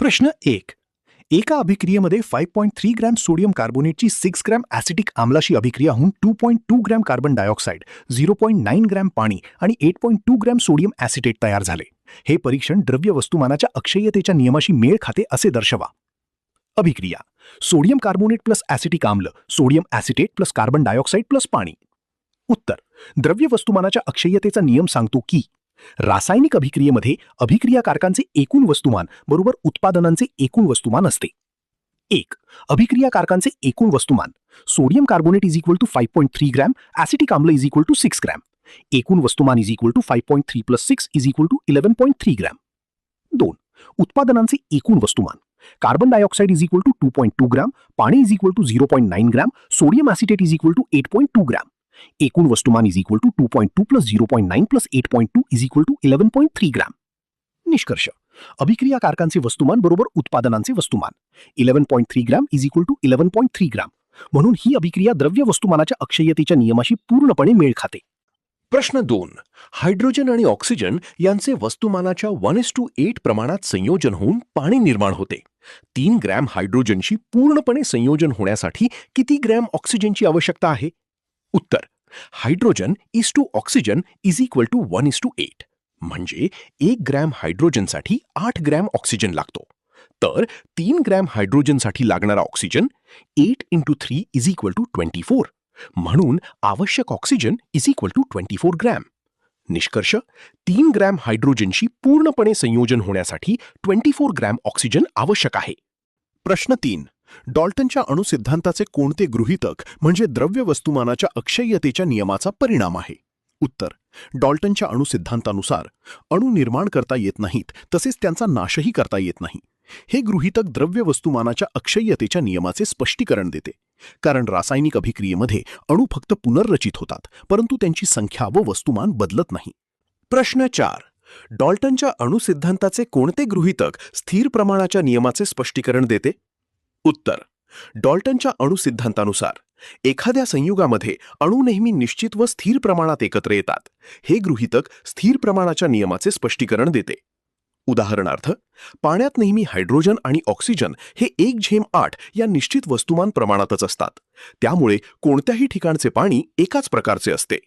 प्रश्न 1. एका अभिक्रियेमध्ये 5.3 gram sodium कार्बोनेटची 6 gram acetic आम्लाशी अभिक्रिया होऊन 2.2 ग्रॅम कार्बन डायऑक्साईड, 0.9 ग्रॅम पाणी आणि 8.2 ग्रॅम सोडियम ॲसिटेट तयार झाले. हे परीक्षण द्रव्य वस्तुमानाच्या अक्षय्यतेच्या नियमाशी मेळ खाते असे दर्शवा. अभिक्रिया: सोडियम कार्बोनेट प्लस ॲसिटिक आम्ल, sodium acetate plus carbon dioxide plus पाणी. उत्तर: द्रव्य वस्तुमानाच्या अक्षय्यतेचा नियम सांगतो की रासायनिक अभिक्रियेमध्ये अभिक्रियाकारकांचे एकूण वस्तुमान बरोबर उत्पादनांचे एकूण वस्तुमान असते. 1. अभिक्रियाकारकांचे एकूण वस्तुमान: sodium carbonate is equal to 5.3 gram, acetic आम्ल इज इक्वल टू 6 ग्रॅम. एकूण वस्तुमान is equal to 5.3 plus 6 is equal to 11.3 gram. 2. उत्पादनांचे एकूण वस्तुमान: carbon dioxide is equal to 2.2 gram, पाणी is equal to 0.9 gram, sodium acetate is equal to 8.2 gram. एकूण वस्तुमान is equal to 2.2 plus 0.9 plus 8.2 is equal to 11.3 gram. निष्कर्ष: अभिक्रियाकारकांचे वस्तुमान बरोबर उत्पादनांचे वस्तुमान. 11.3 gram is equal to 11.3 gram. म्हणून ही अभिक्रिया द्रव्य वस्तुमानाच्या अक्षय्यतेच्या नियमाशी पूर्णपणे मेळ खाते. प्रश्न 2. हायड्रोजन आणि ऑक्सिजन यांचे वस्तुमानाच्या 1:8 प्रमाणात संयोजन होऊन पाणी निर्माण होते. 3 ग्रॅम हायड्रोजनशी पूर्णपणे संयोजन होण्यासाठी किती ग्रॅम ऑक्सिजनची आवश्यकता आहे? उत्तर: hydrogen is to oxygen is equal to 1:8. म्हणजे 1 ग्रॅम हायड्रोजनसाठी 8 ग्रॅम ऑक्सिजन लागतो. तर 3 ग्रॅम हायड्रोजनसाठी लागणारा ऑक्सिजन 8 × 3 इज इक्वल टू 24. म्हणून आवश्यक oxygen is equal to 24 gram. निष्कर्ष: 3 ग्रॅम हायड्रोजनशी पूर्णपणे संयोजन होण्यासाठी 24 ग्रॅम ऑक्सिजन आवश्यक आहे. प्रश्न 3. डॉल्टनच्या अणुसिद्धांताचे कोणते गृहीतक म्हणजे द्रव्य वस्तुमानाच्या अक्षय्यतेच्या नियमाचा परिणाम आहे? उत्तर: डॉल्टनच्या अणुसिद्धांतानुसार अणू निर्माण करता येत नाहीत, तसेच त्यांचा नाशही करता येत नाही. हे गृहीतक द्रव्य वस्तुमानाच्या अक्षय्यतेच्या नियमाचे स्पष्टीकरण देते. कारण रासायनिक अभिक्रियेमध्ये अणू फक्त पुनर्रचित होतात, परंतु त्यांची संख्या व वस्तुमान बदलत नाही. प्रश्न 4. डॉल्टनच्या अणुसिद्धांताचे कोणते गृहीतक स्थिर प्रमाणाच्या नियमाचे स्पष्टीकरण देते? उत्तर: डॉल्टनच्या अणुसिद्धांतानुसार एखाद्या संयुगामध्ये अणू नेहमी निश्चित व स्थिर प्रमाणात एकत्र येतात. हे गृहीतक स्थिर प्रमाणाच्या नियमाचे स्पष्टीकरण देते. उदाहरणार्थ, पाण्यात नेहमी हायड्रोजन आणि ऑक्सिजन हे 1:8 या निश्चित वस्तुमान प्रमाणातच असतात. त्यामुळे कोणत्याही ठिकाणचे पाणी एकाच प्रकारचे असते.